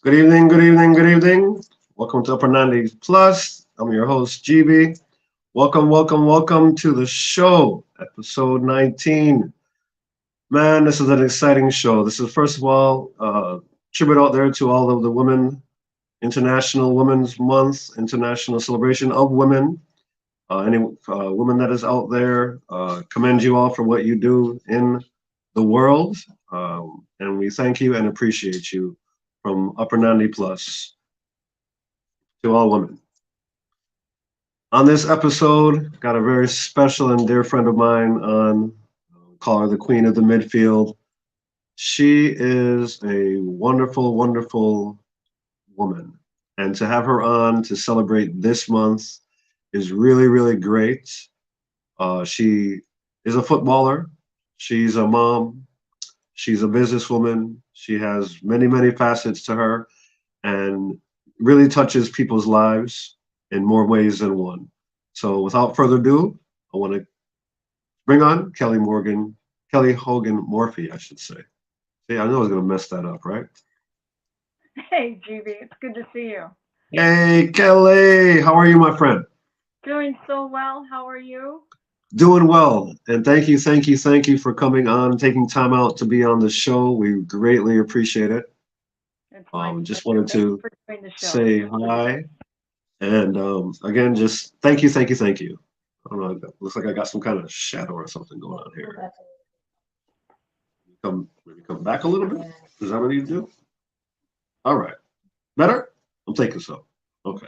Good evening, good evening, good evening. Welcome to upper90 Plus. I'm your host, GB. Welcome, welcome, welcome to the show, episode 19. Man, this is an exciting show. This is, first of all, tribute out there to all of the women, International Women's Month, International Celebration of Women. Any woman that is out there, commend you all for what you do in the world. And we thank you and appreciate you from upper90 Plus to all women. On this episode, got a very special and dear friend of mine on, call her the Queen of the Midfield. She is a wonderful, wonderful woman. And to have her on to celebrate this month is really, really great. She is a footballer. She's a mom. She's a businesswoman. She has many, many facets to her and really touches people's lives in more ways than one. So without further ado, I want to bring on Kelly Hogan Morphy, I should say. See, I know I was going to mess that up, right? Hey, GB, it's good to see you. Hey, Kelly, how are you, my friend? Doing so well. How are you? Doing well. And thank you, thank you, thank you for coming on, taking time out to be on the show. We greatly appreciate it. It's my Just pleasure. wanted Thank you to for doing the show. say hi. And again, just thank you, thank you, thank you. I don't know. It looks like I got some kind of shadow or something going on here. Maybe come back a little bit. Is that what you do? All right. Better? I'm thinking so. Okay.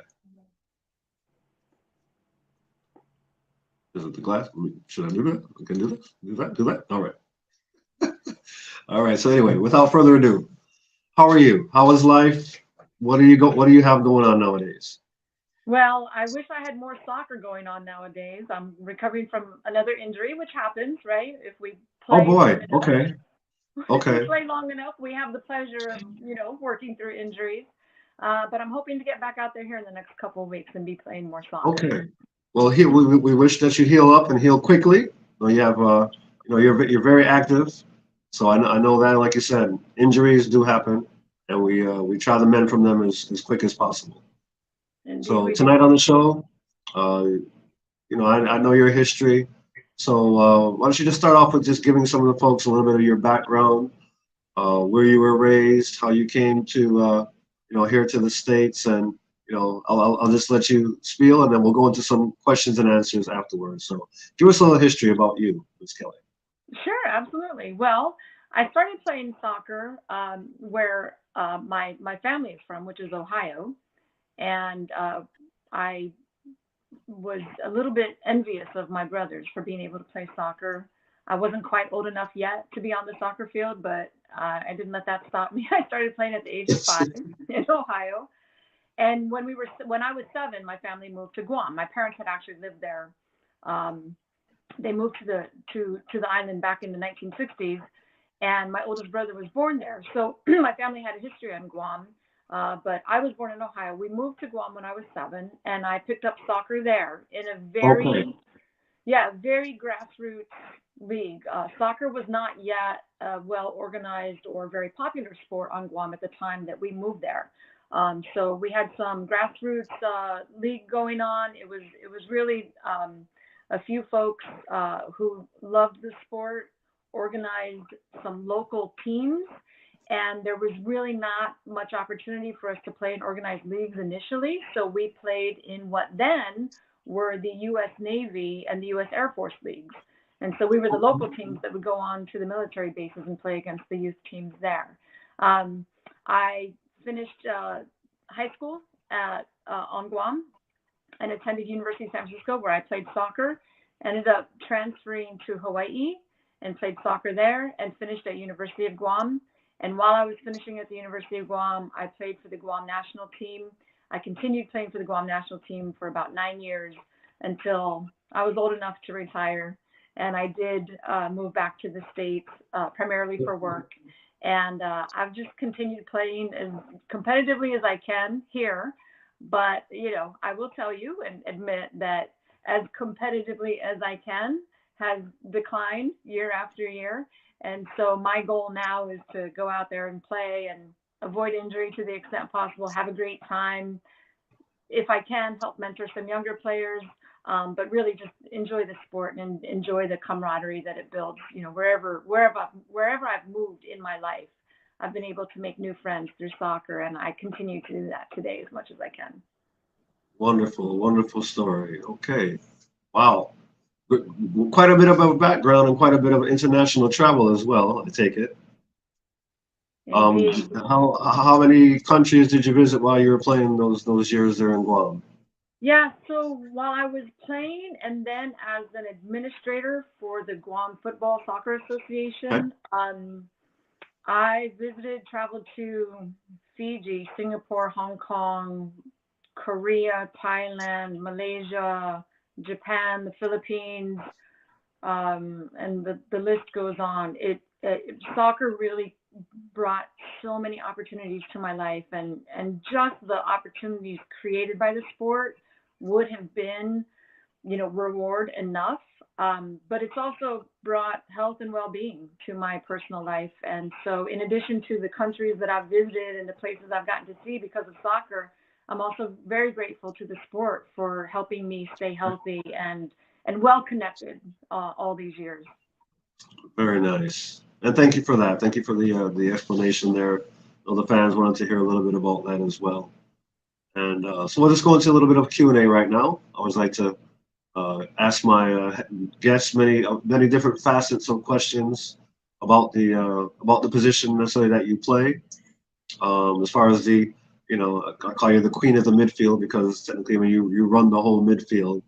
Is it the glass? Should I do that? I can do this? Do that? Do that? All right. All right. So anyway, without further ado, how are you? How is life? What do you have going on nowadays? Well, I wish I had more soccer going on nowadays. I'm recovering from another injury, which happens, right? If we Oh play long boy. enough, Okay. if we Okay. play long enough, we have the pleasure of, working through injuries. But I'm hoping to get back out there here in the next couple of weeks and be playing more soccer. Okay. Well, here we wish that you heal up and heal quickly. You have you're very active, so I know that, like you said, injuries do happen, and we try to mend from them as quick as possible. Indeed, So we do. tonight on the show, uh, I know your history. So why don't you just start off with just giving some of the folks a little bit of your background, where you were raised, how you came to here to the States, and I'll just let you spiel, and then we'll go into some questions and answers afterwards. So give us a little history about you, Miss Kelly. Sure, absolutely. Well, I started playing soccer where my family is from, which is Ohio, and I was a little bit envious of my brothers for being able to play soccer. I wasn't quite old enough yet to be on the soccer field, but I didn't let that stop me. I started playing at the age of 5 in Ohio, and when I was 7, my family moved to Guam. My parents had actually lived there. Um, they moved to the island back in the 1960s, and my oldest brother was born there. So my family had a history on Guam, but I was born in Ohio. We moved to Guam when I was 7, and I picked up soccer there in a Okay. very grassroots league. Soccer was not yet a well organized or very popular sport on Guam at the time that we moved there. So we had some grassroots league going on. It was really a few folks who loved the sport organized some local teams, and there was really not much opportunity for us to play in organized leagues initially. So we played in what then were the U.S. Navy and the U.S. Air Force leagues. And so we were the local teams that would go on to the military bases and play against the youth teams there. I finished high school on Guam and attended University of San Francisco, where I played soccer. Ended up transferring to Hawaii and played soccer there, and finished at University of Guam. And while I was finishing at the University of Guam, I played for the Guam National Team. I continued playing for the Guam National Team for about 9 years until I was old enough to retire. And I did move back to the States primarily for work. And I've just continued playing as competitively as I can here. But, I will tell you and admit that as competitively as I can has declined year after year. And so my goal now is to go out there and play and avoid injury to the extent possible, have a great time. If I can, help mentor some younger players, but really just enjoy the sport and enjoy the camaraderie that it builds. Wherever I've moved in my life, I've been able to make new friends through soccer, and I continue to do that today as much as I can. Wonderful, wonderful story. Okay. Wow. Quite a bit of a background and quite a bit of international travel as well, I take it. Indeed. How many countries did you visit while you were playing those years there in Guam? Yeah, so while I was playing and then as an administrator for the Guam Football Soccer Okay. Association, I visited, traveled to Fiji, Singapore, Hong Kong, Korea, Thailand, Malaysia, Japan, the Philippines, and the list goes on. Soccer really brought so many opportunities to my life, and just the opportunities created by the sport would have been, reward enough. But it's also brought health and well-being to my personal life. And so in addition to the countries that I've visited and the places I've gotten to see because of soccer, I'm also very grateful to the sport for helping me stay healthy and well connected all these years. Very nice. And thank you for that. Thank you for the explanation there. The fans wanted to hear a little bit about that as well. And so we'll just go into a little bit of Q&A right now. I always like to ask my guests many different facets of questions about the position necessarily that you play. As far as I call you the queen of the midfield because technically when you run the whole midfield,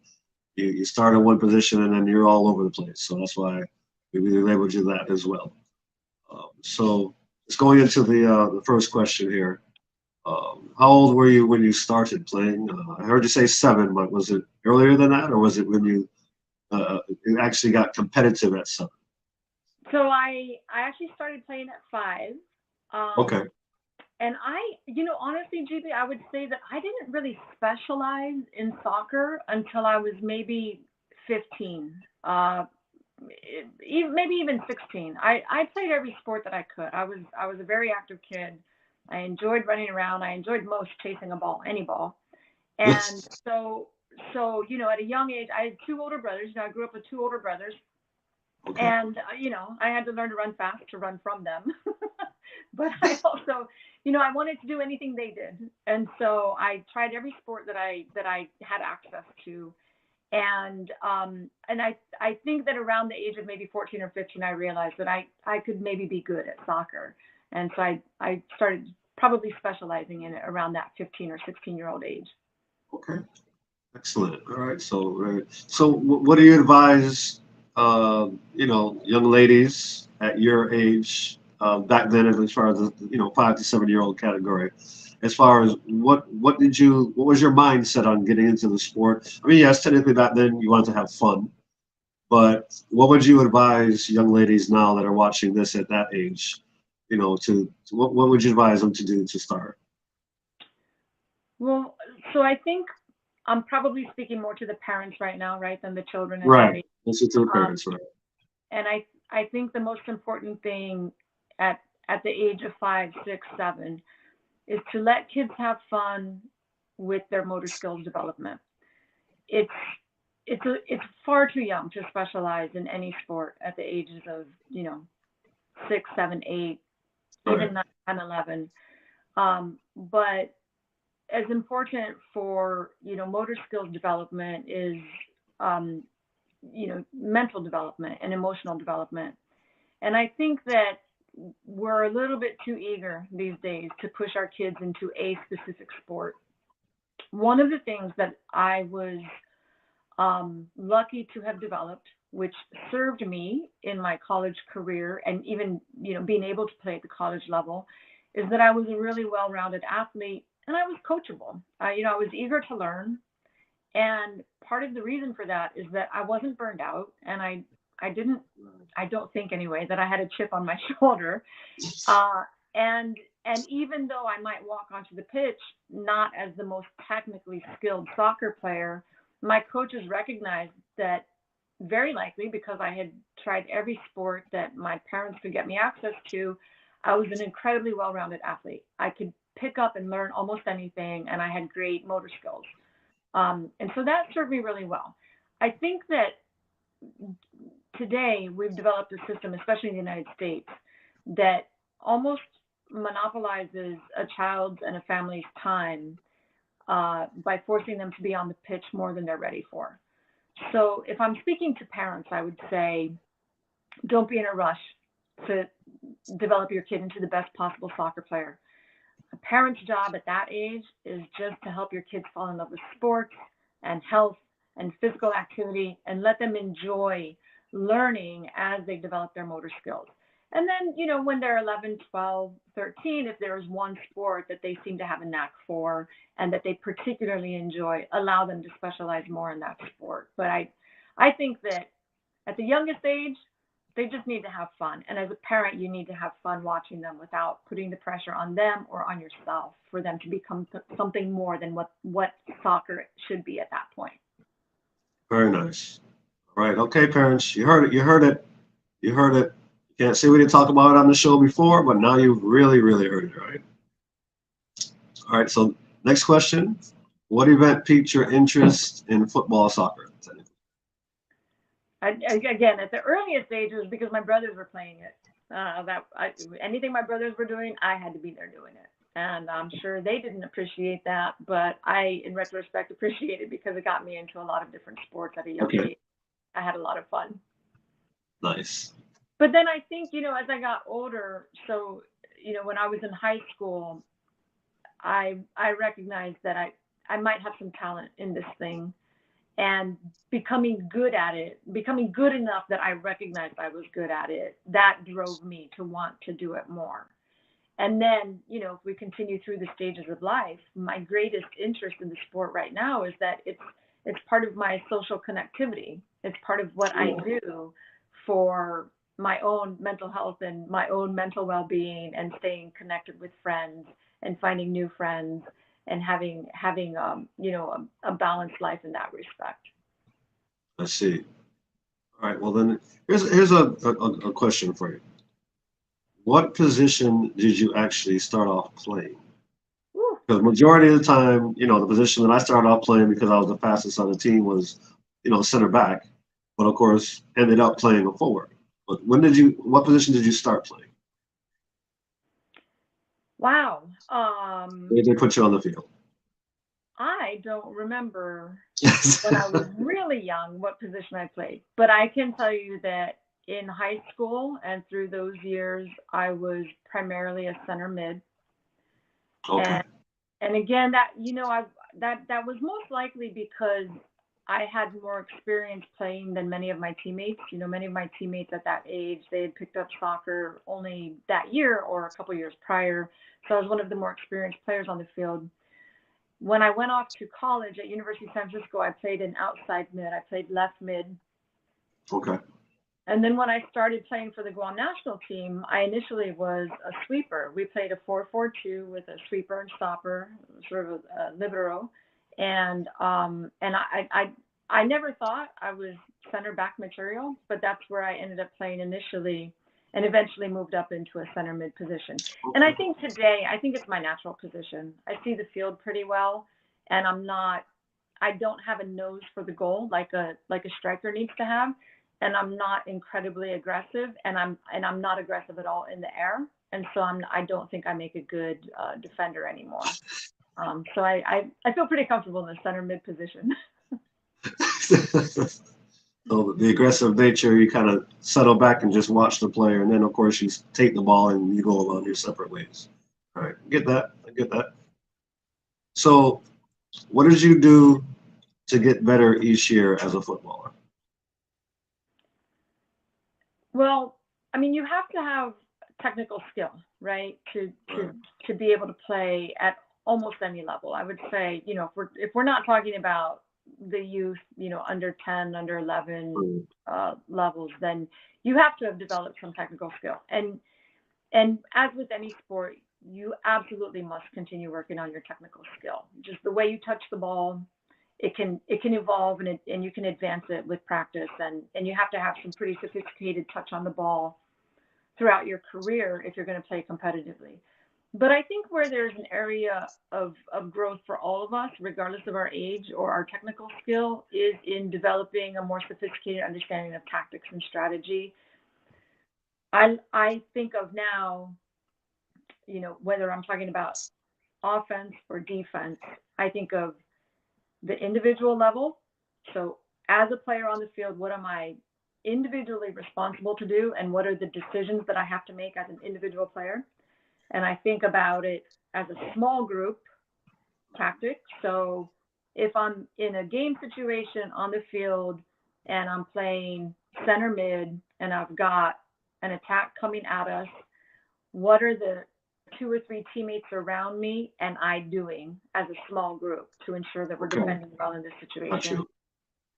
you start in one position and then you're all over the place. So that's why we labeled you that as well. So it's going into the first question here. How old were you when you started playing? I heard you say 7, but was it earlier than that, or was it when you actually got competitive at 7? So I actually started playing at 5. Okay. And honestly, GB, I would say that I didn't really specialize in soccer until I was maybe 15, maybe even 16. I played every sport that I could. I was a very active kid. I enjoyed running around. I enjoyed most chasing a ball, any ball. And so at a young age, I had 2 older brothers. I grew up with 2 older brothers. Okay. And, I had to learn to run fast to run from them. But I also, I wanted to do anything they did. And so I tried every sport that I had access to. And I think that around the age of maybe 14 or 15, I realized that I could maybe be good at soccer. And so I started probably specializing in it around that 15 or 16-year-old age. Okay. Excellent. All right. So what do you advise, young ladies at your age back then, as far as the 5 to 7-year-old category, as far as what was your mindset on getting into the sport? I mean, yes, technically back then you wanted to have fun, but what would you advise young ladies now that are watching this at that age, what would you advise them to do to start? Well, so I think I'm probably speaking more to the parents right now, right, than the children at Right. that age. Listen to the parents, right? And I think the most important thing at the age of 5, 6, 7 is to let kids have fun with their motor skills development. It's far too young to specialize in any sport at the ages of 6, 7, 8, Right. even 9, 10, 11. But as important for motor skills development is mental development and emotional development. And I think that we're a little bit too eager these days to push our kids into a specific sport. One of the things that I was lucky to have developed, which served me in my college career and even being able to play at the college level, is that I was a really well-rounded athlete and I was coachable. I was eager to learn, and part of the reason for that is that I wasn't burned out, and I don't think anyway that I had a chip on my shoulder. And even though I might walk onto the pitch not as the most technically skilled soccer player, my coaches recognized that very likely because I had tried every sport that my parents could get me access to, I was an incredibly well-rounded athlete. I could pick up and learn almost anything, and I had great motor skills. And so that served me really well. I think that today we've developed a system, especially in the United States, that almost monopolizes a child's and a family's time by forcing them to be on the pitch more than they're ready for. So if I'm speaking to parents, I would say, don't be in a rush to develop your kid into the best possible soccer player. A parent's job at that age is just to help your kids fall in love with sports and health and physical activity and let them enjoy learning as they develop their motor skills. And then, when they're 11, 12, 13, if there's one sport that they seem to have a knack for and that they particularly enjoy, allow them to specialize more in that sport. But I think that at the youngest age, they just need to have fun. And as a parent, you need to have fun watching them without putting the pressure on them or on yourself for them to become something more than what soccer should be at that point. Very nice. All right. Okay, parents, you heard it. You heard it. You heard it. You can't say we didn't talk about it on the show before, but now you've really, really heard it, right? All right. So next question. What event piqued your interest in football, soccer? Again, at the earliest ages, because my brothers were playing it. Anything my brothers were doing, I had to be there doing it. And I'm sure they didn't appreciate that, but I, in retrospect, appreciate it because it got me into a lot of different sports at a young age. I had a lot of fun. Nice. But then I think, as I got older, so, when I was in high school, I recognized that I might have some talent in this thing. And becoming good at it, becoming good enough that I recognized I was good at it, that drove me to want to do it more. And then, if we continue through the stages of life, my greatest interest in the sport right now is that it's part of my social connectivity. It's part of what I do for my own mental health and my own mental well-being and staying connected with friends and finding new friends and having a balanced life in that respect. I see. All right. Well, then here's a question for you. What position did you actually start off playing? Because majority of the time, the position that I started off playing because I was the fastest on the team was, center back, but of course ended up playing a forward. But what position did you start playing? Wow. They put you on the field. I don't remember when I was really young what position I played, but I can tell you that in high school and through those years, I was primarily a center mid. Okay. And again, that was most likely because I had more experience playing than many of my teammates. Many of my teammates at that age, they had picked up soccer only that year or a couple years prior. So I was one of the more experienced players on the field. When I went off to college at University of San Francisco, I played an outside mid. I played left mid. Okay. And then when I started playing for the Guam National Team, I initially was a sweeper. We played a 4-4-2 with a sweeper and stopper, sort of a libero. And I never thought I was center back material, but that's where I ended up playing initially and eventually moved up into a center mid position. And I think today, it's my natural position. I see the field pretty well, and I don't have a nose for the goal like a striker needs to have, and I'm not incredibly aggressive, and I'm not aggressive at all in the air, and so I don't think I make a good defender anymore. So I feel pretty comfortable in the center mid position. So the aggressive nature, you kind of settle back and just watch the player, and then of course you take the ball and you go along your separate ways. All right, I get that. So, what did you do to get better each year as a footballer? Well, you have to have technical skill, right, to be able to play at almost any level. I would say, if we're not talking about the youth, under 10, under 11 levels, then you have to have developed some technical skill. And as with any sport, you absolutely must continue working on your technical skill. Just the way you touch the ball, it can evolve and you can advance it with practice. And you have to have some pretty sophisticated touch on the ball throughout your career if you're going to play competitively. But I think where there's an area of growth for all of us, regardless of our age or our technical skill, is in developing a more sophisticated understanding of tactics and strategy. I think of now, whether I'm talking about offense or defense, I think of the individual level. So as a player on the field, what am I individually responsible to do, and what are the decisions that I have to make as an individual player? And I think about it as a small group tactic. So if I'm in a game situation on the field and I'm playing center mid and I've got an attack coming at us, what are the two or three teammates around me and I doing as a small group to ensure that we're defending well in this situation?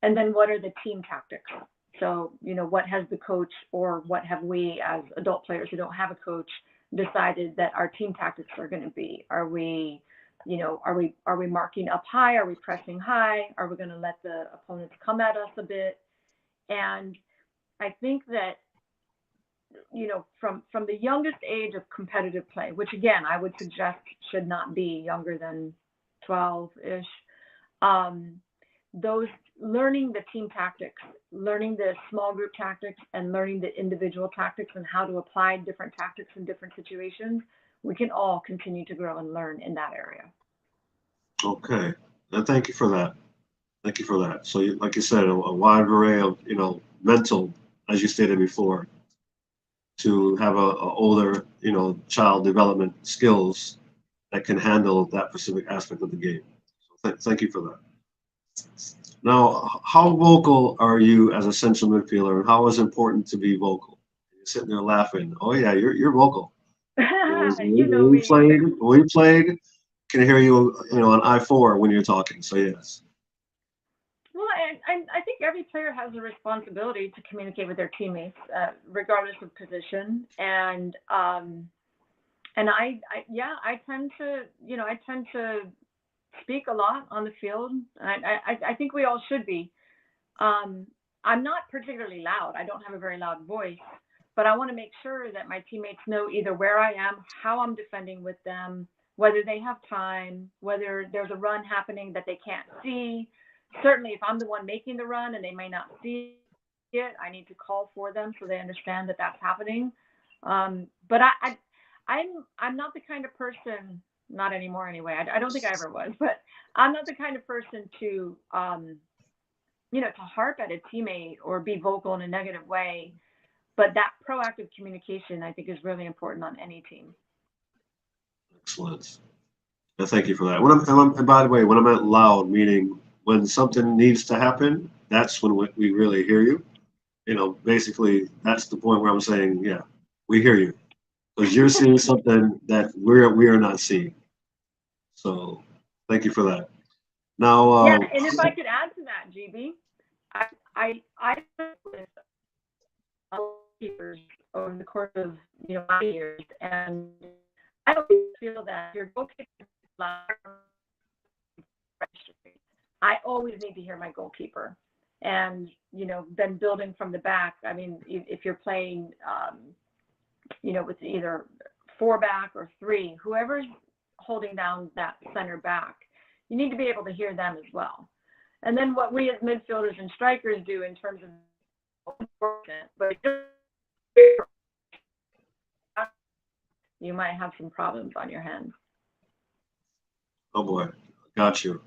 And then what are the team tactics? So, what has the coach, or what have we as adult players who don't have a coach decided that our team tactics are going to be? Are we marking up high? Are we pressing high? Are we going to let the opponents come at us a bit? And I think that, from the youngest age of competitive play, which again, I would suggest should not be younger than 12-ish, those learning the team tactics, learning the small group tactics, and learning the individual tactics and how to apply different tactics in different situations, we can all continue to grow and learn in that area. Okay, and thank you for that. Thank you for that. So, like you said, a wide array of mental, as you stated before, to have a older child development skills that can handle that specific aspect of the game. So thank you for that. Now, how vocal are you as a central midfielder, and how is it important to be vocal? You're sitting there laughing. Oh yeah, you're vocal. When we played, can hear you, on I-4 when you're talking. So yes. Well, I think every player has a responsibility to communicate with their teammates, regardless of position. And I tend to speak a lot on the field. I think we all should be. I'm not particularly loud. I don't have a very loud voice, but I want to make sure that my teammates know either where I am, how I'm defending with them, whether they have time, whether there's a run happening that they can't see. Certainly, if I'm the one making the run and they may not see it, I need to call for them so they understand that that's happening. But I'm not the kind of person, not anymore anyway. I don't think I ever was, but I'm not the kind of person to harp at a teammate or be vocal in a negative way. But that proactive communication, I think, is really important on any team. Excellent. Thank you for that. And by the way, when I'm at loud, meaning when something needs to happen, that's when we really hear you. Basically, that's the point where I'm saying, yeah, we hear you, because you're seeing something that we are not seeing. So, thank you for that. Now, yeah, and if I could add to that, GB, I with goalkeepers over the course of my years, and I don't feel that your goalkeeper. I always need to hear my goalkeeper, and then building from the back. I mean, if you're playing, with either 4-back or 3, whoever's holding down that center back, you need to be able to hear them as well. And then what we as midfielders and strikers do in terms of, but you might have some problems on your hands. Oh boy, got you.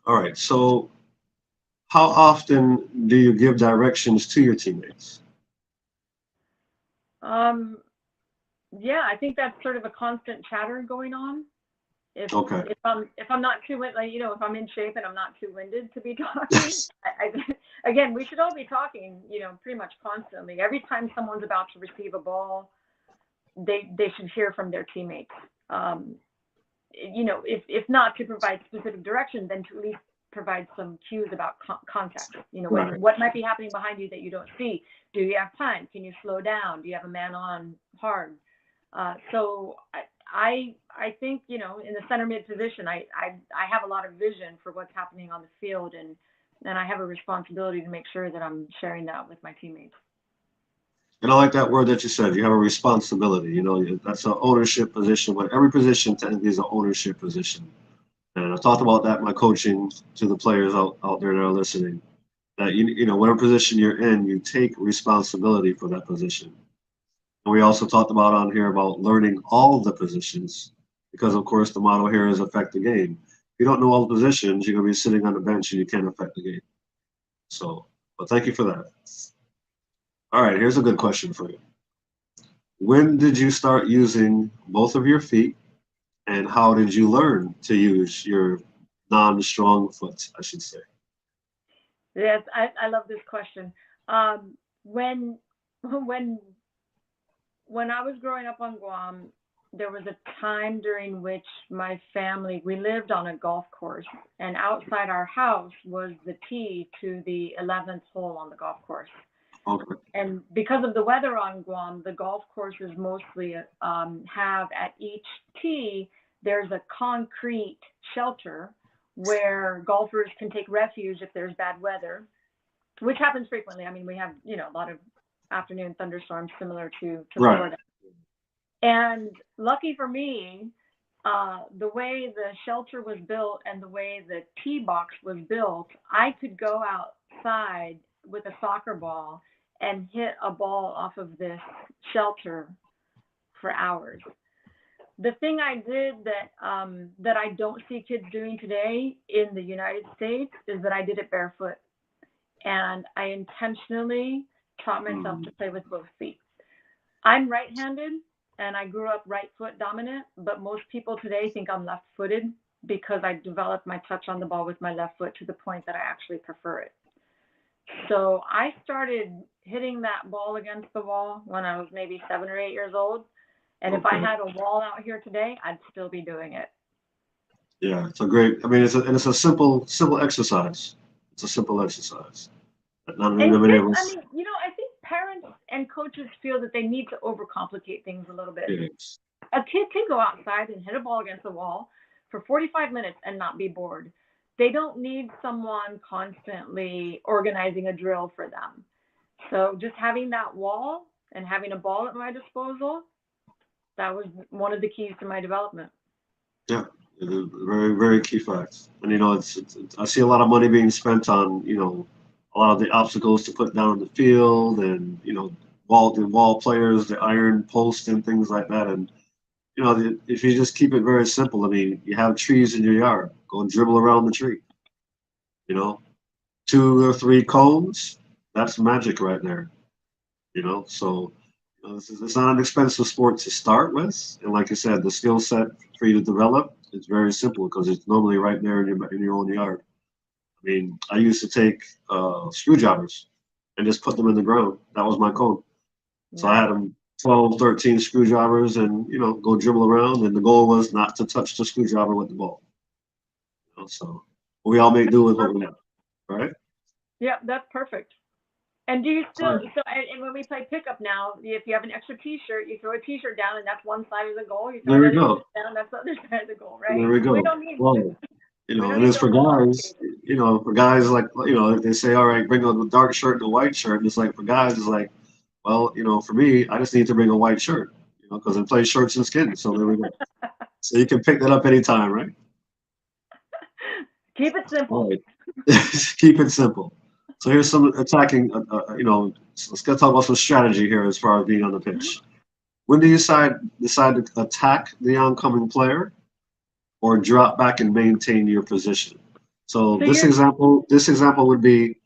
All right, so how often do you give directions to your teammates? Yeah, I think that's sort of a constant chatter going on. If I'm not too if I'm in shape and I'm not too winded to be talking, again, we should all be talking, pretty much constantly. Every time someone's about to receive a ball, they should hear from their teammates. If not to provide specific direction, then to at least provide some cues about context. Right. What might be happening behind you that you don't see? Do you have time? Can you slow down? Do you have a man on hard? So I think, in the center mid position, I have a lot of vision for what's happening on the field, and I have a responsibility to make sure that I'm sharing that with my teammates. And I like that word that you said. You have a responsibility. That's an ownership position. But every position technically is an ownership position. And I talked about that in my coaching to the players out there that are listening. That whatever position you're in, you take responsibility for that position. And we also talked about on here about learning all of the positions, because of course the motto here is affect the game. If you don't know all the positions, you're gonna be sitting on the bench and you can't affect the game. So, but thank you for that. All right, here's a good question for you. When did you start using both of your feet, and how did you learn to use your non-strong foot, I should say? Yes, I love this question. When when when I was growing up on Guam, there was a time during which my family, we lived on a golf course, and outside our house was the tee to the 11th hole on the golf course. Okay. And because of the weather on Guam, the golf courses mostly have at each tee, there's a concrete shelter where golfers can take refuge if there's bad weather, which happens frequently. I mean, we have, a lot of afternoon thunderstorms similar to Right. Florida. And lucky for me, the way the shelter was built and the way the tee box was built, I could go outside with a soccer ball and hit a ball off of this shelter for hours. The thing I did that I don't see kids doing today in the United States is that I did it barefoot, and I intentionally taught myself to play with both feet. I'm right-handed, and I grew up right foot dominant, but most people today think I'm left-footed because I developed my touch on the ball with my left foot to the point that I actually prefer it. So I started hitting that ball against the wall when I was maybe 7 or 8 years old. And if I Okay. had a wall out here today, I'd still be doing it. Yeah, it's a great. I mean, it's a simple exercise. It's a simple exercise. Not And many kids, of I us. mean, I think parents and coaches feel that they need to overcomplicate things a little bit. Yes. A kid can go outside and hit a ball against the wall for 45 minutes and not be bored. They don't need someone constantly organizing a drill for them. So just having that wall and having a ball at my disposal, that was one of the keys to my development. Yeah, very, very key facts. And I see a lot of money being spent on a lot of the obstacles to put down in the field, and wall players, the iron post and things like that. And if you just keep it very simple, I mean, you have trees in your yard, go and dribble around the tree. You know, 2 or 3 cones, that's magic right there. So it's not an expensive sport to start with, and like I said, the skill set for you to develop, it's very simple because it's normally right there in your own yard. I mean, I used to take screwdrivers and just put them in the ground. That was my cone. So I Nice. had them 12, 13 screwdrivers, and go dribble around. And the goal was not to touch the screwdriver with the ball. So we all make do with what we have, right? Yeah, that's perfect. And do you All still, right. so, and when we play pickup now, if you have an extra t-shirt, you throw a t-shirt down and that's one side of the goal. You throw There we another go. t-shirt down, that's the other side of the goal, There right? we We go. don't need, Well, we don't and need it's the for guys, complicated. for guys like, they say, all right, bring a dark shirt and a white shirt. And it's like, for guys, it's like, well, for me, I just need to bring a white shirt, because it plays shirts and skins. So there we go. So you can pick that up anytime, right? Keep it All simple. right. Keep it simple. So here's some attacking, let's get talk about some strategy here as far as being on the Mhm. pitch. When do you decide to attack the oncoming player, or drop back and maintain your position? So So this you're, example would be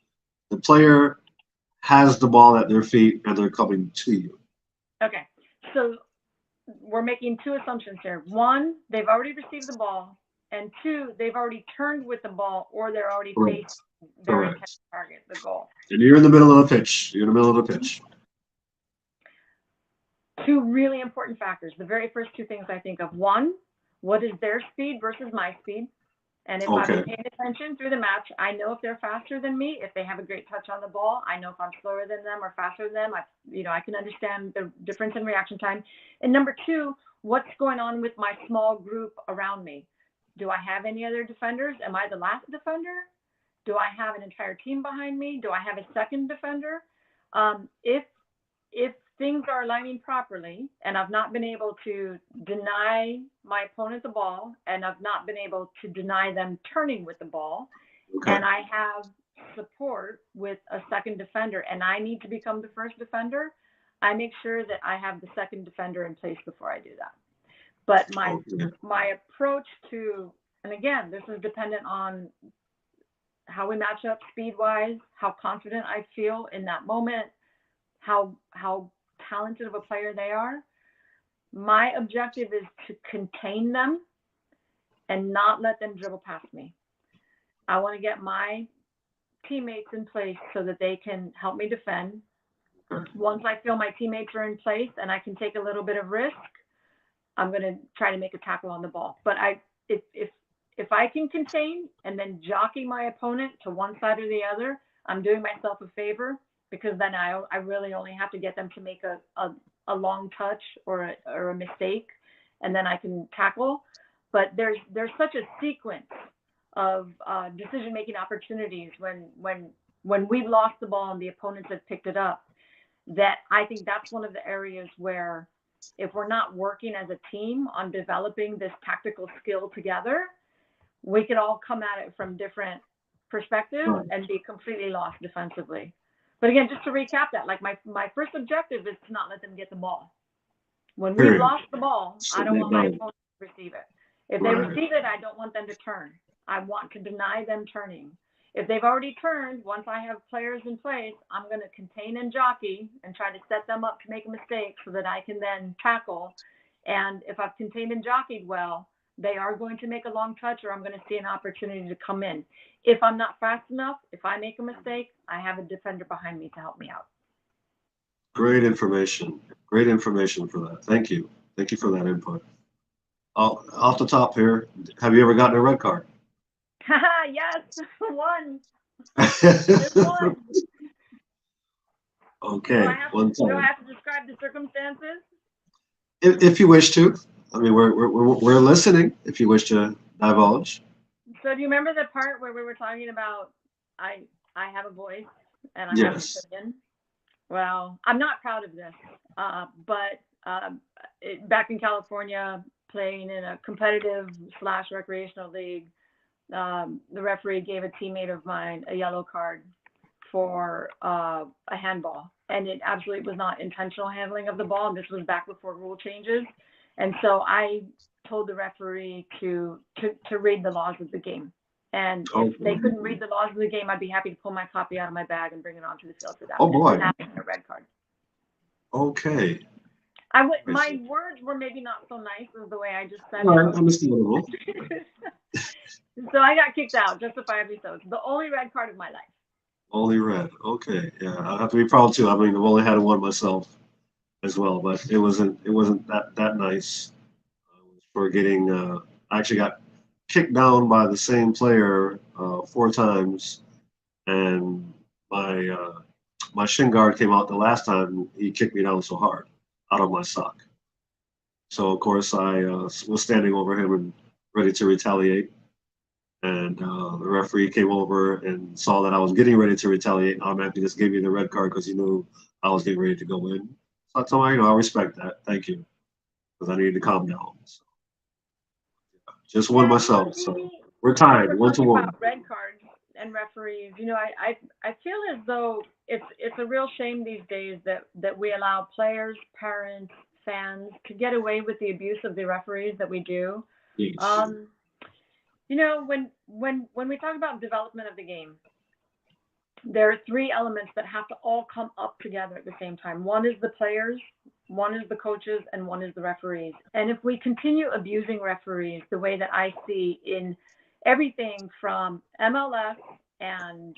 the player has the ball at their feet and they're coming to you. okay. So we're making two assumptions here. One, they've already received the ball, and two, they've already turned with the ball or they're already facing Correct. their intended Correct. target, the goal. And you're in the middle of the pitch. You're in the middle of the pitch. Two really important factors. The very first two things I think of. One, what is their speed versus my speed? And if I've been Okay. paying attention through the match, I know if they're faster than me, if they have a great touch on the ball. I know if I'm slower than them or faster than them. I can understand the difference in reaction time. And number two, what's going on with my small group around me? Do I have any other defenders? Am I the last defender? Do I have an entire team behind me? Do I have a second defender? If things are aligning properly and I've not been able to deny my opponent the ball and I've not been able to deny them turning with the ball, and I have support with a second defender and I need to become the first defender, I make sure that I have the second defender in place before I do that. But my approach to, and again, this is dependent on how we match up speed-wise, how confident I feel in that moment, how talented of a player they are. My objective is to contain them and not let them dribble past me. I want to get my teammates in place so that they can help me defend. Once I feel my teammates are in place and I can take a little bit of risk, I'm going to try to make a tackle on the ball. But if I can contain and then jockey my opponent to one side or the other, I'm doing myself a favor, because then I really only have to get them to make a long touch or a mistake, and then I can tackle. But there's such a sequence of decision-making opportunities when we've lost the ball and the opponents have picked it up, that I think that's one of the areas where, if we're not working as a team on developing this tactical skill together, we could all come at it from different perspectives and be completely lost defensively. But again, just to recap that, like my first objective is to not let them get the ball. When we've lost the ball, I don't want my opponent to receive it. If they receive it, I don't want them to turn. I want to deny them turning. If they've already turned, once I have players in place, I'm going to contain and jockey and try to set them up to make a mistake so that I can then tackle. And if I've contained and jockeyed well, they are going to make a long touch, or I'm going to see an opportunity to come in. If I'm not fast enough, if I make a mistake, I have a defender behind me to help me out. Great information. Great information for that. Thank you. Thank you for that input. Off the top here, have you ever gotten a red card? Yes, one. Just one. Okay. Do I have to describe the circumstances? If you wish to. I mean, we're listening. If you wish to divulge. So, do you remember the part where we were talking about I have a voice and I have an opinion? Well, I'm not proud of this, but back in California, playing in a competitive / recreational league, the referee gave a teammate of mine a yellow card for a handball, and it absolutely was not intentional handling of the ball. And this was back before rule changes, and so I told the referee to read the laws of the game. And if they couldn't read the laws of the game, I'd be happy to pull my copy out of my bag and bring it onto the field for that. Oh boy! Having a red card. Okay. My words were maybe not so nice as the way I just said it. Understandable. So I got kicked out, justifiably so. It's the only red card of my life. Only red. Okay. Yeah, I have to be proud too. I mean, I've only had one myself as well, but it wasn't that nice. For getting, I actually got kicked down by the same player 4 times, and my shin guard came out the last time he kicked me down so hard out of my sock. So of course I was standing over him and ready to retaliate, and the referee came over and saw that I was getting ready to retaliate and automatically just gave me the red card because he knew I was getting ready to go in. So I told him, I respect that, thank you, because I needed to calm down. So, just one myself, so we're tied 1-1. Red cards and referees, I feel as though it's a real shame these days that we allow players, parents, fans to get away with the abuse of the referees that we do. Yes. When we talk about development of the game, there are 3 elements that have to all come up together at the same time. One is the players, one is the coaches, and one is the referees. And if we continue abusing referees the way that I see in everything from MLS and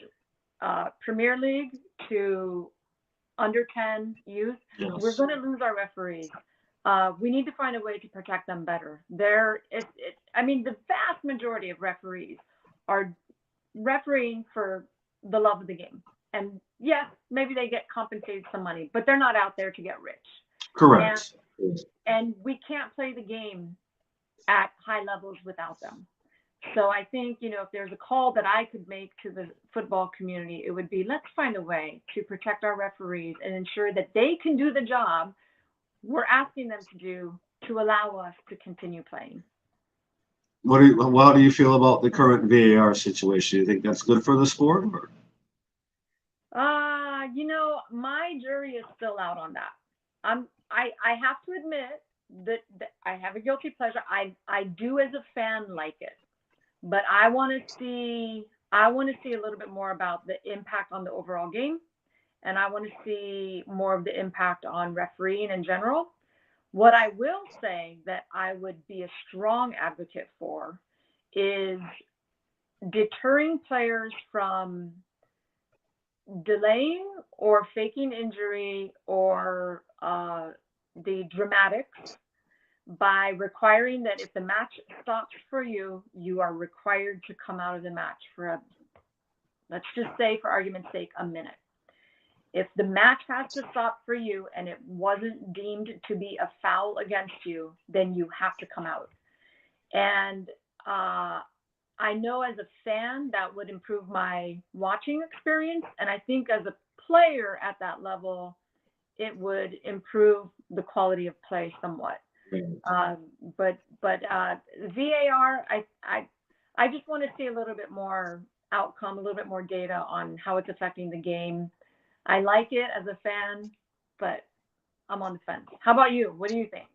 Premier League to under 10 youth, we're going to lose our referees. We need to find a way to protect them better. The vast majority of referees are refereeing for the love of the game. And yes, maybe they get compensated some money, but they're not out there to get rich. Correct. And we can't play the game at high levels without them. So I think, if there's a call that I could make to the football community, it would be, let's find a way to protect our referees and ensure that they can do the job we're asking them to do to allow us to continue playing. How do you feel about the current VAR situation? Do you think that's good for the sport? Or? My jury is still out on that. I have to admit that I have a guilty pleasure. I do as a fan like it, but I want to see a little bit more about the impact on the overall game, and I want to see more of the impact on refereeing in general. What I will say that I would be a strong advocate for is deterring players from delaying or faking injury or the dramatics by requiring that if the match stops for you, you are required to come out of the match for let's just say, for argument's sake, a minute. If the match has to stop for you and it wasn't deemed to be a foul against you, then you have to come out. And I know as a fan that would improve my watching experience, and I think as a player at that level, it would improve the quality of play somewhat. But VAR, I just want to see a little bit more outcome, a little bit more data on how it's affecting the game. I like it as a fan, but I'm on the fence. How about you? What do you think?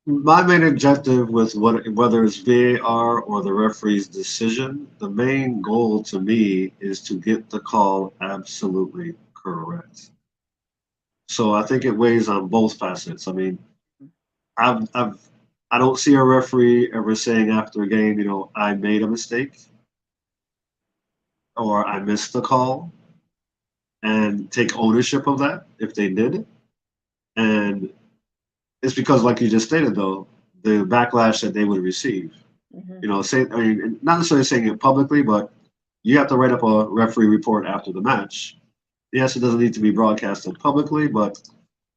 My main objective with whether it's VAR or the referee's decision, the main goal to me is to get the call absolutely correct. So I think it weighs on both facets. I mean, I don't see a referee ever saying after a game, I made a mistake or I missed the call, and take ownership of that if they did. And it's because, like you just stated, though, the backlash that they would receive. Not necessarily saying it publicly, but you have to write up a referee report after the match. Yes, it doesn't need to be broadcasted publicly, but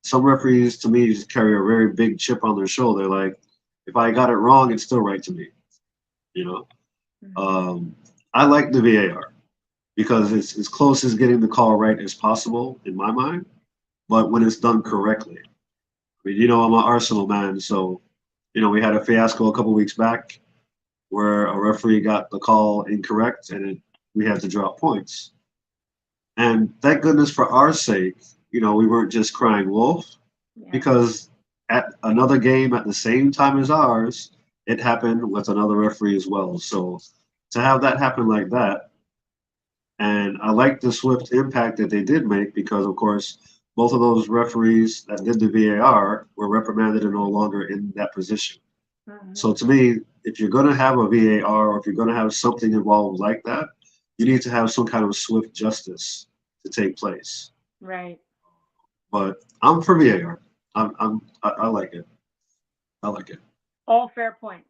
some referees, to me, just carry a very big chip on their shoulder. Like, if I got it wrong, it's still right to me. I like the VAR because it's as close as getting the call right as possible in my mind, but when it's done correctly. I mean, I'm an Arsenal man, so, we had a fiasco a couple weeks back where a referee got the call incorrect and we had to drop points. And thank goodness for our sake, we weren't just crying wolf, because at another game at the same time as ours, it happened with another referee as well. So to have that happen like that, and I like the swift impact that they did make because, of course, both of those referees that did the VAR were reprimanded and no longer in that position. Mm-hmm. So to me, if you're going to have a VAR or if you're going to have something involved like that, you need to have some kind of swift justice to take place. Right. But I'm for VAR. I like it. I like it. All fair points.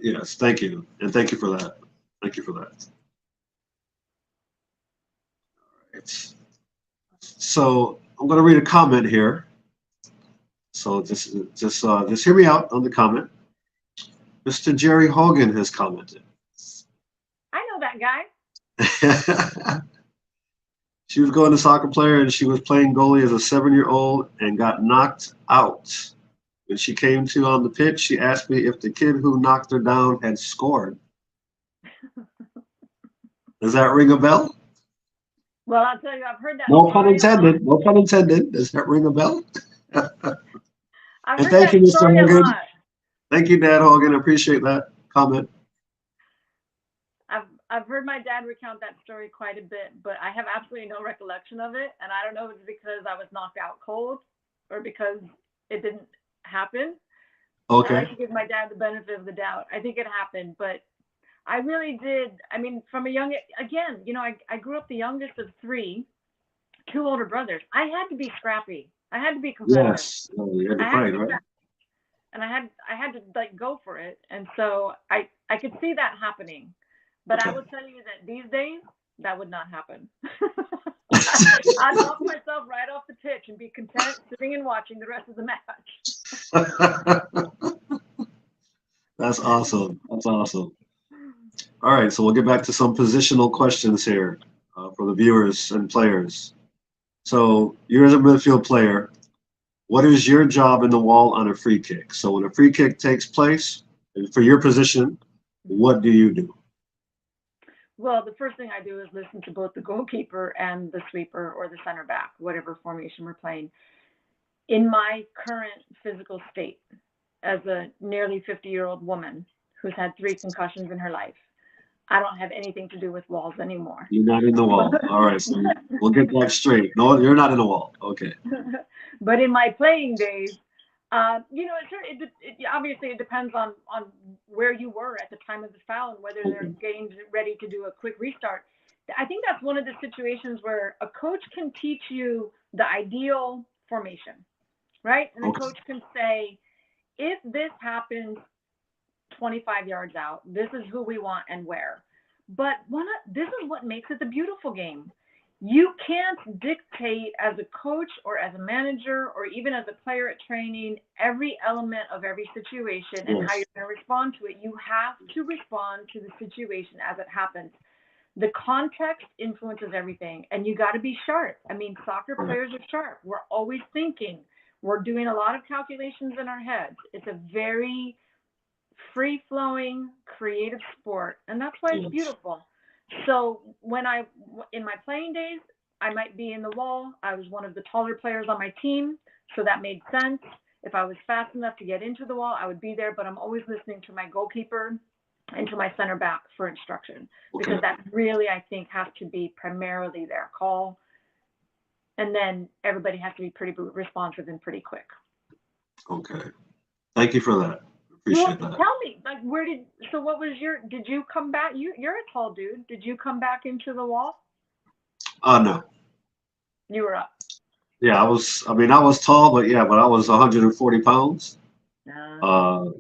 Yes. Thank you, and thank you for that. Thank you for that. All right. So I'm going to read a comment here. So just hear me out on the comment. Mr. Jerry Hogan has commented. I know that guy. She was going to soccer player and she was playing goalie as a 7-year-old and got knocked out. When she came to on the pitch, she asked me if the kid who knocked her down had scored. Does that ring a bell? Well, I'll tell you, I've heard that. No pun intended. No pun intended. Does that ring a bell? I've heard thank you, Mr. Hogan. Thank you, Dad Hogan. I appreciate that comment. I've heard my dad recount that story quite a bit, but I have absolutely no recollection of it. And I don't know if it's because I was knocked out cold or because it didn't happen. Okay. I like to give my dad the benefit of the doubt. I think it happened, but I really did. I mean, from a young, again, I grew up the youngest of 3, 2 older brothers. I had to be scrappy. I had to be competitive. Yes, you had to fight, right? And I had to go for it. And so I could see that happening. But okay. I will tell you that these days, that would not happen. I'd knock myself right off the pitch and be content sitting and watching the rest of the match. That's awesome. That's awesome. All right, so we'll get back to some positional questions here for the viewers and players. So you're a midfield player. What is your job in the wall on a free kick? So when a free kick takes place, for your position, what do you do? Well, the first thing I do is listen to both the goalkeeper and the sweeper or the center back, whatever formation we're playing. In my current physical state, as a nearly 50-year-old woman who's had 3 concussions in her life, I don't have anything to do with walls anymore. You're not in the wall. All right, so we'll get that straight. No, you're not in the wall. Okay. But in my playing days, obviously it depends on where you were at the time of the foul and whether they're Okay. getting ready to do a quick restart. I think that's one of the situations where a coach can teach you the ideal formation, right? And a Okay. coach can say, if this happens 25 yards out, this is who we want and where. But this is what makes it the beautiful game. You can't dictate as a coach or as a manager or even as a player at training every element of every situation and how Yes. you're going to respond to it. You have to respond to the situation as it happens. The context influences everything, and you got to be sharp. I mean, soccer Right. players are sharp. We're always thinking. We're doing a lot of calculations in our heads. It's a very free flowing, creative sport, and that's why it's Yes. beautiful. So in my playing days, I might be in the wall. I was one of the taller players on my team, so that made sense. If I was fast enough to get into the wall, I would be there, but I'm always listening to my goalkeeper and to my center back for instruction because Okay. that really, I think, has to be primarily their call. And then everybody has to be pretty responsive and pretty quick. Okay. Thank you for that. Well, Appreciate that. tell me, like, what was did you come back? You're a tall dude. Did you come back into the wall? No. You were up. Yeah, I was tall, but yeah, but I was 140 pounds. Uh, Uh,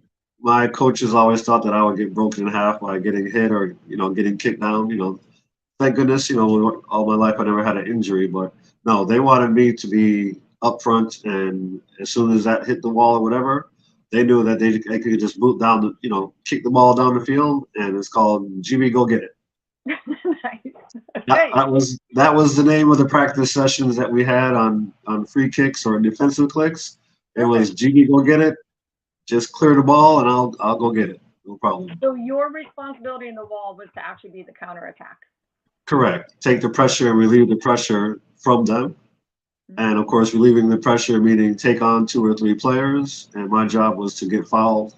my coaches always thought that I would get broken in half by getting hit or, getting kicked down. Thank goodness, all my life I never had an injury, but no, they wanted me to be up front, and as soon as that hit the wall or whatever, they knew that they could just boot down kick the ball down the field, and it's called GB Go Get It. nice. That, Okay. that was the name of the practice sessions that we had on free kicks or defensive clicks. It was Perfect. GB Go Get It. Just clear the ball, and I'll go get it. No problem. So your responsibility in the wall was to actually be the counterattack. Correct. Take the pressure and relieve the pressure from them. Mm-hmm. And of course, relieving the pressure meaning take on 2 or 3 players. And my job was to get fouled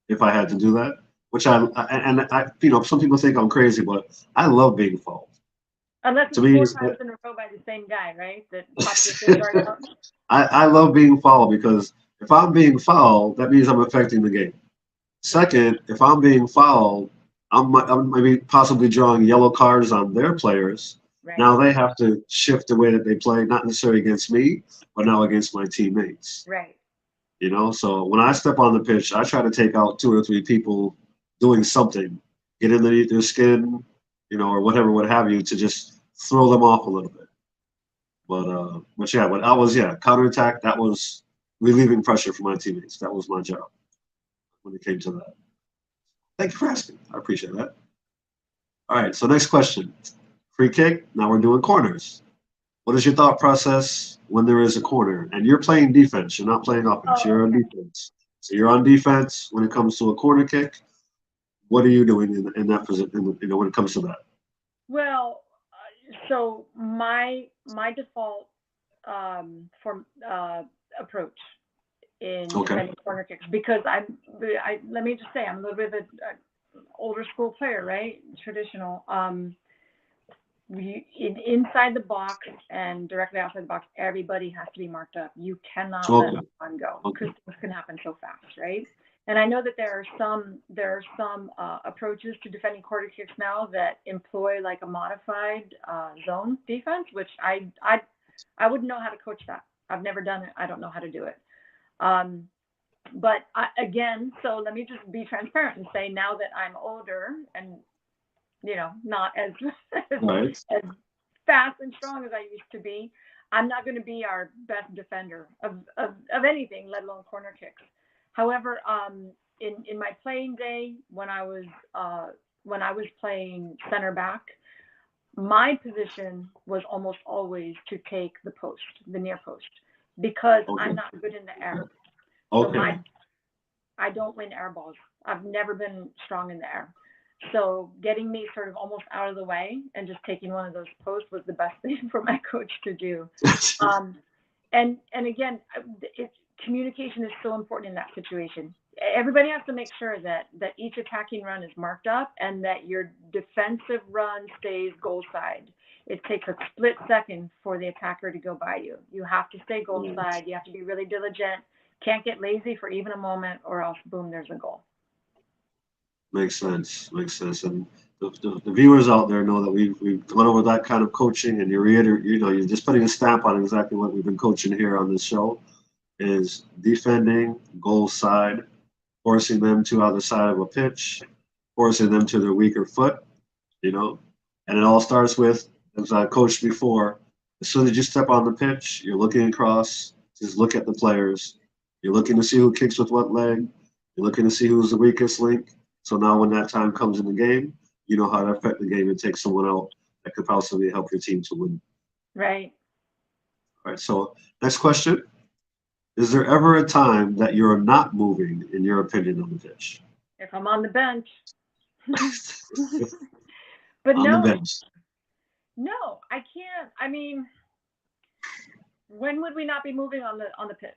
if I had to do that. Which some people think I'm crazy, but I love being fouled. Unless To it's me, 4 times in a row by the same guy, right? That pops your finger right out. I love being fouled because if I'm being fouled, that means I'm affecting the game. Second, if I'm being fouled, I'm maybe possibly drawing yellow cards on their players. Right. Now they have to shift the way that they play, not necessarily against me, but now against my teammates. Right. So when I step on the pitch, I try to take out 2 or 3 people doing something, get underneath their skin, or whatever, what have you, to just throw them off a little bit. But I was counterattack. That was relieving pressure for my teammates. That was my job when it came to that. Thank you for asking. I appreciate that. All right, so next question. Free kick. Now we're doing corners. What is your thought process when there is a corner and you're playing defense? You're not playing offense. Oh, You're on okay. defense. So you're on defense when it comes to a corner kick. What are you doing in that position? When it comes to that. Well, so my default for approach in Okay. defending corner kicks because I let me just say I'm a little bit of a older school player, right? Traditional. Inside the box and directly outside the box, everybody has to be marked up. You cannot let Okay. one go Okay. because things can happen so fast, right? And I know that there are some approaches to defending corner kicks now that employ like a modified zone defense, which I wouldn't know how to coach that. I've never done it. I don't know how to do it. Um, again, so let me just be transparent and say now that I'm older and not as as, All right. as fast and strong as I used to be, I'm not going to be our best defender of anything, let alone corner kicks. However, in my playing day, when I was playing center back, my position was almost always to take the post, the near post, because Okay. I'm not good in the air. So Okay. I don't win air balls. I've never been strong in the air. So getting me sort of almost out of the way and just taking one of those posts was the best thing for my coach to do. Um, and again, communication is so important in that situation. Everybody has to make sure that each attacking run is marked up and that your defensive run stays goal side. It takes a split second for the attacker to go by you. You have to stay goal side. You have to be really diligent. Can't get lazy for even a moment, or else boom, there's a goal. Makes sense. Makes sense. And the viewers out there know that we've gone over that kind of coaching, and you're just putting a stamp on exactly what we've been coaching here on this show is defending goal side, forcing them to either side of a pitch, forcing them to their weaker foot, you know. And it all starts with, as I coached before, as soon as you step on the pitch, you're looking across, just look at the players. You're looking to see who kicks with what leg. You're looking to see who's the weakest link. So now when that time comes in the game, you know how to affect the game and take someone out that could possibly help your team to win. Right. All right, so next question. Is there ever a time that you're not moving, in your opinion, on the pitch? If I'm on the bench. But On the no, bench. no, I can't. I mean, when would we not be moving on the pitch?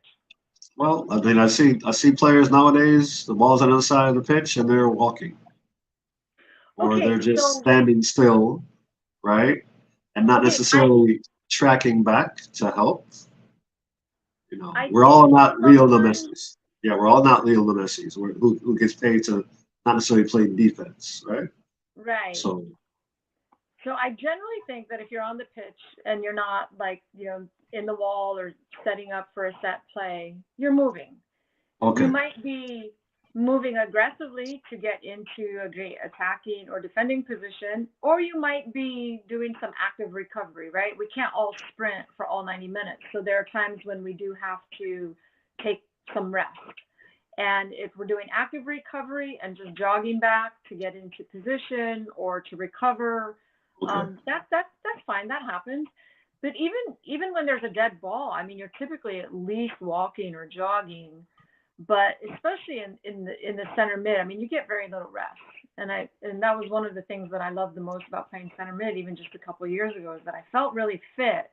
Well, I mean, I see players nowadays, the ball's on the other side of the pitch and they're walking. Or they're Okay, just so standing still, right? And not okay, I necessarily tracking back to help. You know, I we're all think not Lionel someone Messi's. Yeah, we're all not Lionel Messi's. Who gets paid to not necessarily play defense, right? right. So, So I generally think that if you're on the pitch and you're not like, in the wall or setting up for a set play, you're moving. You okay, might be moving aggressively to get into a great attacking or defending position, or you might be doing some active recovery, right? We can't all sprint for all 90 minutes. So there are times when we do have to take some rest. And if we're doing active recovery and just jogging back to get into position or to recover, okay, that's fine. That happens. But even when there's a dead ball, I mean, you're typically at least walking or jogging. But especially in the center mid, I mean, you get very little rest. And that was one of the things that I loved the most about playing center mid, even just a couple of years ago, is that I felt really fit.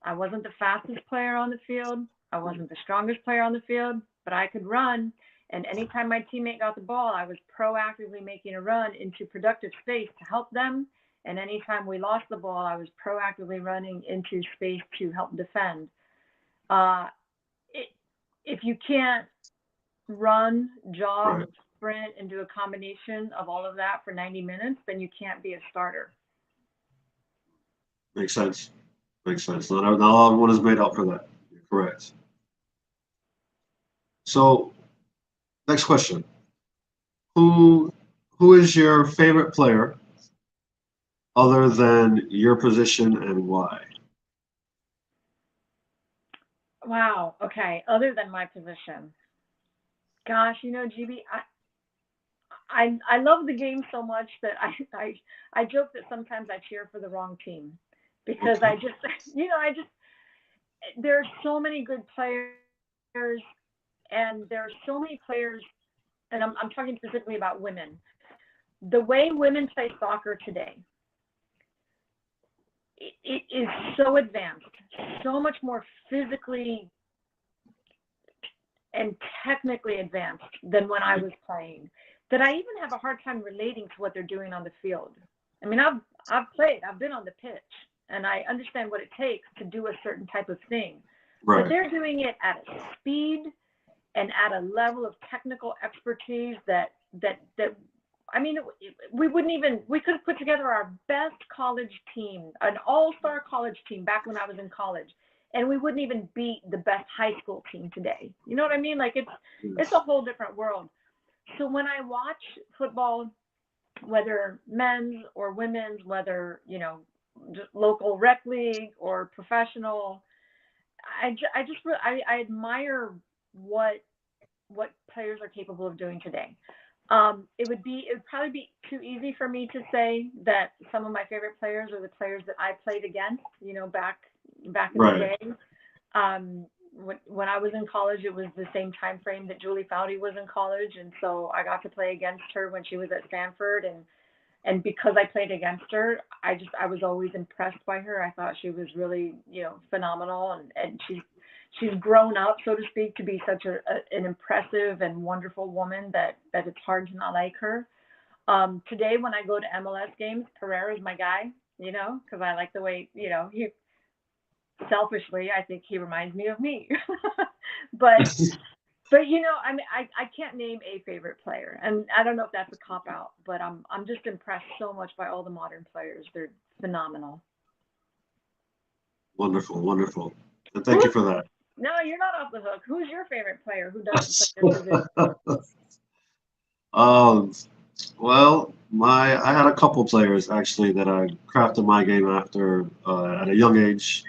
I wasn't the fastest player on the field. I wasn't the strongest player on the field, but I could run. And anytime my teammate got the ball, I was proactively making a run into productive space to help them. And anytime we lost the ball, I was proactively running into space to help defend. Uh, if you can't run, jog, right. sprint, and do a combination of all of that for 90 minutes, then you can't be a starter. Makes sense. Makes sense. Not everyone is made up for that. You're correct. So, next question. Who who is your favorite player other than your position and why? Wow. Okay. Other than my position, gosh, GB, I love the game so much that I joke that sometimes I cheer for the wrong team because Okay. I just I just there are so many good players and there are so many players, and I'm talking specifically about women. The way women play soccer today, it is so advanced, so much more physically and technically advanced than when I was playing, that I even have a hard time relating to what they're doing on the field. I mean, I've played, I've been on the pitch, and I understand what it takes to do a certain type of thing. But Right. they're doing it at a speed and at a level of technical expertise that I mean, we could have put together our best college team, an all-star college team back when I was in college, and we wouldn't even beat the best high school team today. You know what I mean? Like it's a Yes. whole different world. So when I watch football, whether men's or women's, whether just local rec league or professional, I admire what what players are capable of doing today. It would probably be too easy for me to say that some of my favorite players are the players that I played against, back in the Right. day. When I was in college, it was the same time frame that Julie Foudy was in college, and so I got to play against her when she was at Stanford, and because I played against her, I was always impressed by her. I thought she was really, phenomenal, and she's grown up, so to speak, to be such an impressive and wonderful woman that it's hard to not like her. Today, when I go to MLS games, Pereira is my guy, because I like the way, selfishly, I think he reminds me of me. but I mean, I can't name a favorite player, and I don't know if that's a cop out, but I'm just impressed so much by all the modern players. They're phenomenal. Wonderful, wonderful. And thank you for that. No, you're not off the hook. Who's your favorite player who doesn't play your position? um, well, I had a couple players actually that I crafted my game after at a young age.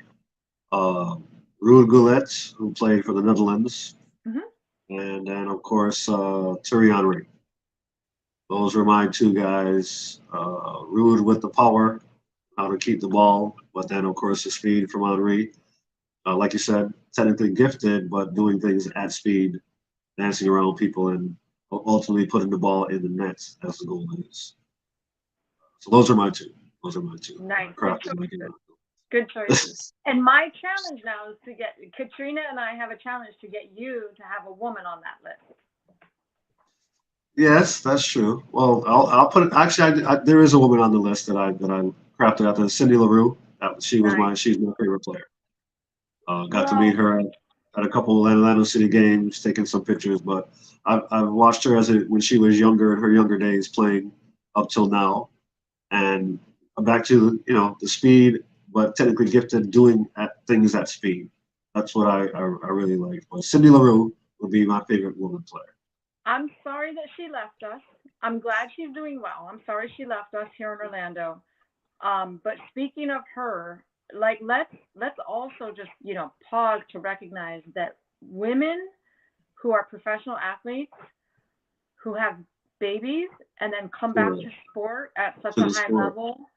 Uh, Ruud Gullit, who played for the Netherlands, Hmm. and then of course Thierry Henry. Those were my two guys. Ruud with the power, how to keep the ball, but then of course the speed from Henry. Like you said, technically gifted, but doing things at speed, dancing around people, and ultimately putting the ball in the net as the goal is. So those are my two. Those are my two. Nice. Good Crafted my choices. Good choices. And my challenge now is to get Katrina and I have a challenge to get you to have a woman on that list. Yes, that's true. Well, I'll put it. Actually, there is a woman on the list that I crafted after Cindy LaRue. Nice. She's my favorite player. Got to meet Well, her at a couple of Atlanta City games, taking some pictures. But I've watched her when she was younger, in her younger days, playing up till now, and back to the speed, but technically gifted doing things at speed. That's what I really like. But Cindy LaRue would be my favorite woman player. I'm sorry that she left us. I'm glad she's doing well. I'm sorry she left us here in Orlando. But speaking of her, like let's also just pause to recognize that women who are professional athletes who have babies and then come back Yeah. to sport at such To a the high sport. level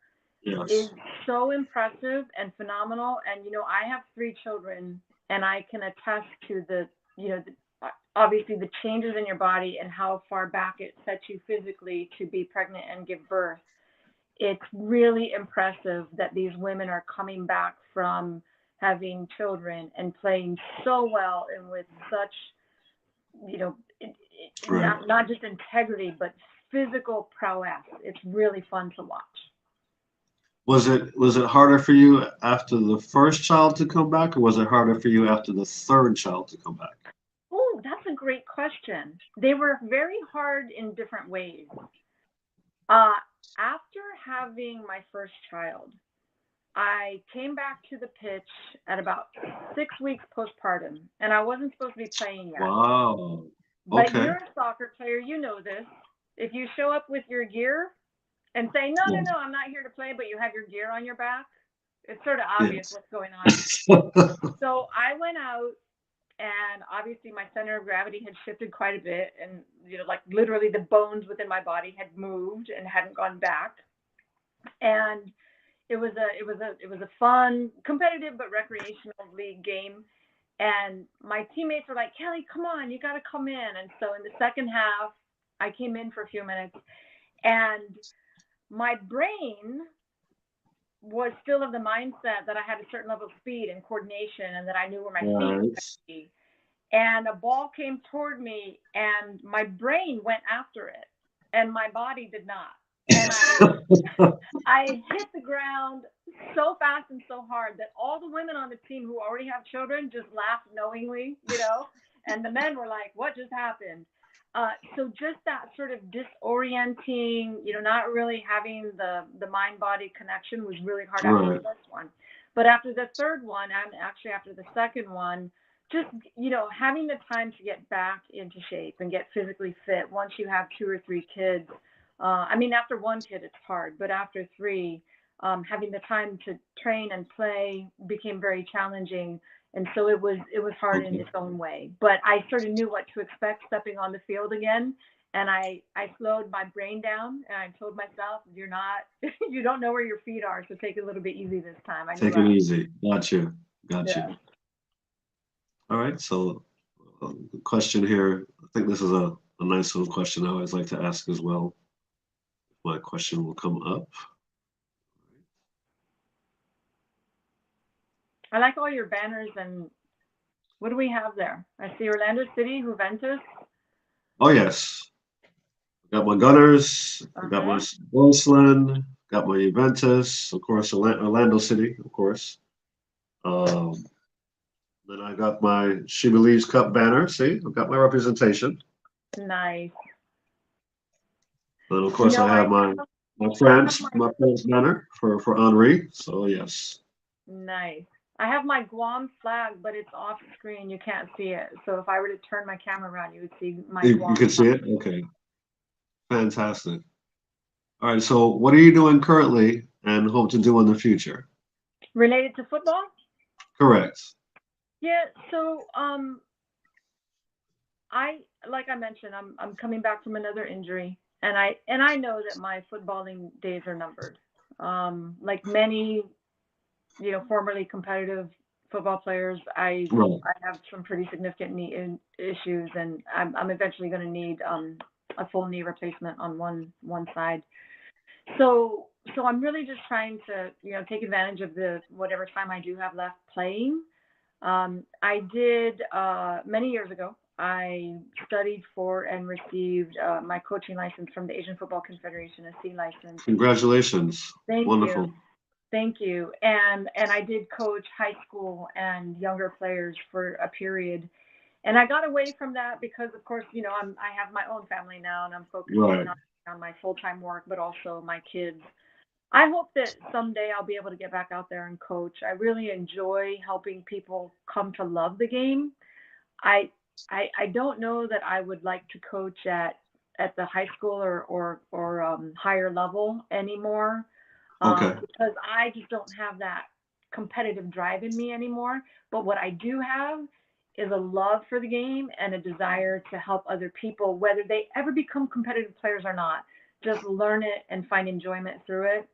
is Yes. so impressive and phenomenal. And I have 3 children, and I can attest to obviously the changes in your body and how far back it sets you physically to be pregnant and give birth. It's really impressive that these women are coming back from having children and playing so well and with such, Right. not just integrity, but physical prowess. It's really fun to watch. Was it harder for you after the first child to come back, or was it harder for you after the third child to come back? Oh, that's a great question. They were very hard in different ways. Uh, After having my first child, I came back to the pitch at about 6 weeks postpartum, and I wasn't supposed to be playing yet. Wow. But Okay. you're a soccer player, you know this. If you show up with your gear and say, no, no, Yeah. no, I'm not here to play, but you have your gear on your back, it's sort of obvious Yes. what's going on. So I went out, and obviously my center of gravity had shifted quite a bit, and like literally the bones within my body had moved and hadn't gone back. And it was a fun, competitive but recreational league game. And my teammates were like, Kelly, come on, you got to come in. And so in the second half, I came in for a few minutes, and my brain was still of the mindset that I had a certain level of speed and coordination and that I knew where my feet were Right. going to be. And a ball came toward me, and my brain went after it, and my body did not. And I hit the ground so fast and so hard that all the women on the team who already have children just laughed knowingly, and the men were like, "What just happened?" So just that sort of disorienting, not really having the mind body connection was really hard after the Right. first one. But after the third one, and actually after the second one, just having the time to get back into shape and get physically fit once you have 2 or 3 kids. I mean, after one kid, it's hard, but after three, having the time to train and play became very challenging. And so it was hard in its own way. But I sort of knew what to expect stepping on the field again. And I slowed my brain down and I told myself, you're not, you don't know where your feet are, so take it a little bit easy this time. I knew Take it easy. Gotcha. Gotcha. yeah. All right. So, question here. I think this is a nice little question I always like to ask as well. My question will come up. I like all your banners. And what do we have there? I see Orlando City, Juventus. Oh, yes. Got my Gunners, got my Wolfsland, got my Juventus, of course, Orlando City, of course. Um, then I got my She Believes Cup banner. See, I've got my representation. Nice. And of course, I have my France banner for Henri. So yes. Nice. I have my Guam flag, but it's off screen. You can't see it. So if I were to turn my camera around, you would see my Guam. You can see it? Okay. Fantastic. All right. So what are you doing currently and hope to do in the future? Related to football? Correct. Yeah. So I like I mentioned, I'm coming back from another injury, and I know that my footballing days are numbered. Like many, formerly competitive football players, Right. I have some pretty significant knee issues, and I'm eventually going to need a full knee replacement on one side. So I'm really just trying to take advantage of the whatever time I do have left playing. I did many years ago. I studied for and received my coaching license from the Asian Football Confederation, a C license. Congratulations. Thank Wonderful. you. Thank you. And I did coach high school and younger players for a period. And I got away from that because, of course, I have my own family now, and I'm focusing Right. on my full-time work, but also my kids. I hope that someday I'll be able to get back out there and coach. I really enjoy helping people come to love the game. I I don't know that I would like to coach at the high school or higher level anymore, Okay. because I just don't have that competitive drive in me anymore. But what I do have is a love for the game and a desire to help other people, whether they ever become competitive players or not, just learn it and find enjoyment through it.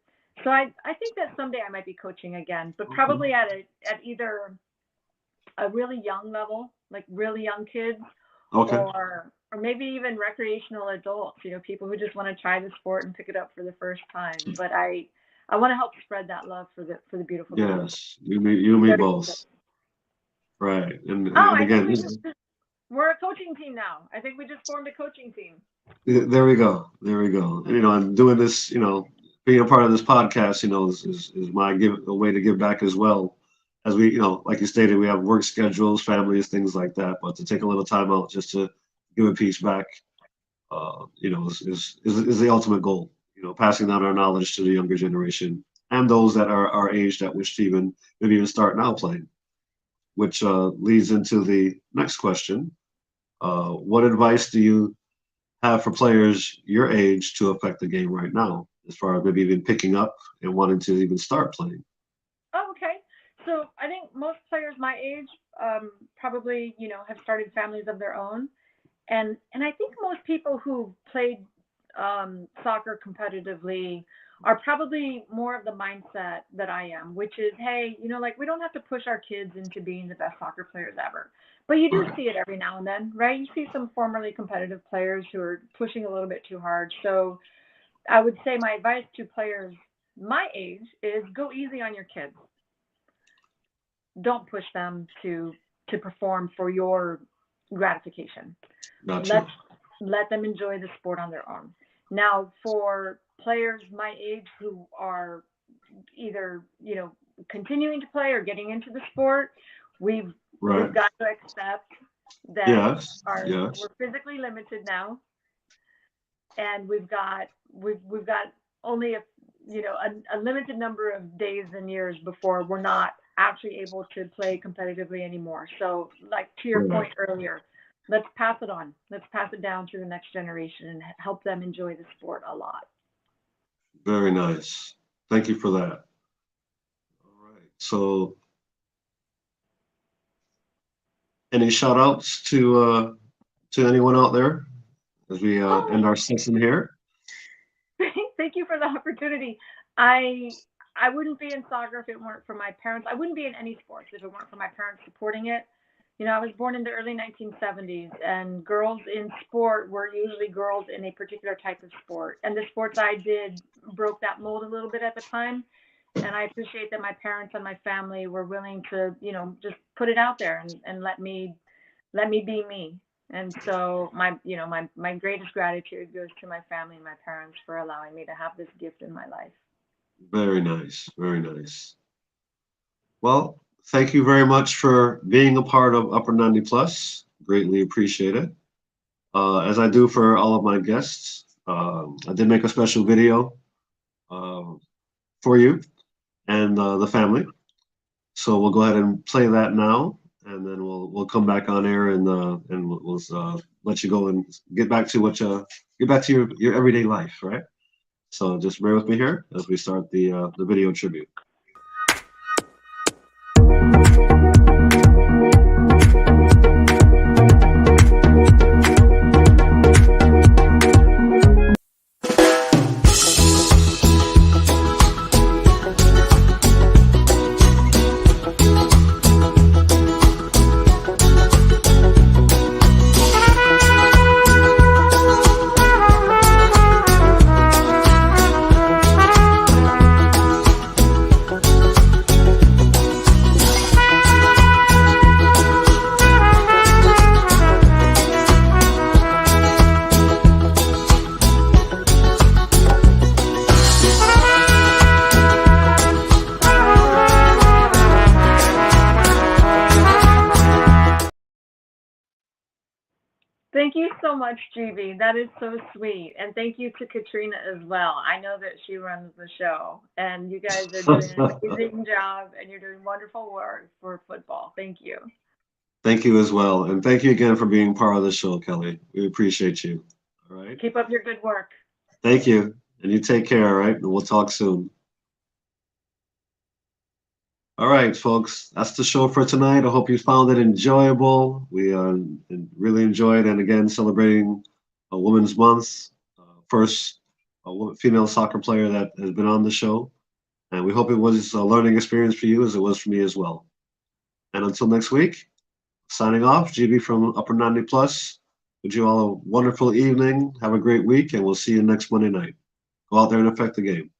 So I think that someday I might be coaching again, but Okay. probably at either a really young level, like really young kids, Okay. or maybe even recreational adults, people who just want to try the sport and pick it up for the first time. But I want to help spread that love for the beautiful game. Yes. You and me both. Right. Oh, And I think again, we're a coaching team now. I think we just formed a coaching team. there we go. There we go. And, I'm doing this, being a part of this podcast, is my a way to give back as well. As we, like you stated, we have work schedules, families, things like that. But to take a little time out just to give a piece back, is the ultimate goal. Passing down our knowledge to the younger generation and those that are our age that wish to maybe even start now playing. Which leads into the next question. What advice do you have for players your age to affect the game right now, as far as maybe even picking up and wanting to even start playing? Oh, okay. So I think most players my age probably have started families of their own, and I think most people who played soccer competitively are probably more of the mindset that I am, which is, hey, like we don't have to push our kids into being the best soccer players ever. But you do Right. see it every now and then, right? You see some formerly competitive players who are pushing a little bit too hard. So I would say my advice to players my age is go easy on your kids. Don't push them to perform for your gratification. Let Gotcha. let them enjoy the sport on their own. Now, for players my age who are either continuing to play or getting into the sport, we've Right. got to accept that Yes. we're Yes. physically limited now, and we've got only a limited number of days and years before we're not actually able to play competitively anymore. So, like to your Right. point earlier, let's pass it on. Let's pass it down to the next generation and help them enjoy the sport a lot. Very nice. Thank you for that. All right. So Any shout outs to anyone out there as we end our session here? Thank you for the opportunity. I I wouldn't be in soccer if it weren't for my parents. I wouldn't be in any sports if it weren't for my parents supporting it. You know, I was born in the early 1970s, and girls in sport were usually girls in a particular type of sport. And the sports I did broke that mold a little bit at the time. And I appreciate that my parents and my family were willing to, just put it out there and let me be me. And so my greatest gratitude goes to my family and my parents for allowing me to have this gift in my life. Very nice. Very nice. Well, thank you very much for being a part of Upper 90 Plus. Greatly appreciate it. As I do for all of my guests, I did make a special video uh, for you and the family. So we'll go ahead and play that now, and then we'll come back on air and we'll let you go and get back to your everyday life, right? So just bear with me here as we start the video tribute. Thank you so much, GB. That is so sweet. And thank you to Katrina as well. I know that she runs the show, and you guys are doing an amazing job, and you're doing wonderful work for football. Thank you. Thank you as well, and thank you again for being part of the show, Kelly. We appreciate you. All right. Keep up your good work. Thank you, and you take care. All right, and we'll talk soon. All right, folks, that's the show for tonight. I hope you found it enjoyable. We really enjoyed, and again, celebrating a Women's Month. First female soccer player that has been on the show. And we hope it was a learning experience for you as it was for me as well. And until next week, signing off, GB from Upper 90 Plus. Wish you all a wonderful evening. Have a great week, and we'll see you next Monday night. Go out there and affect the game.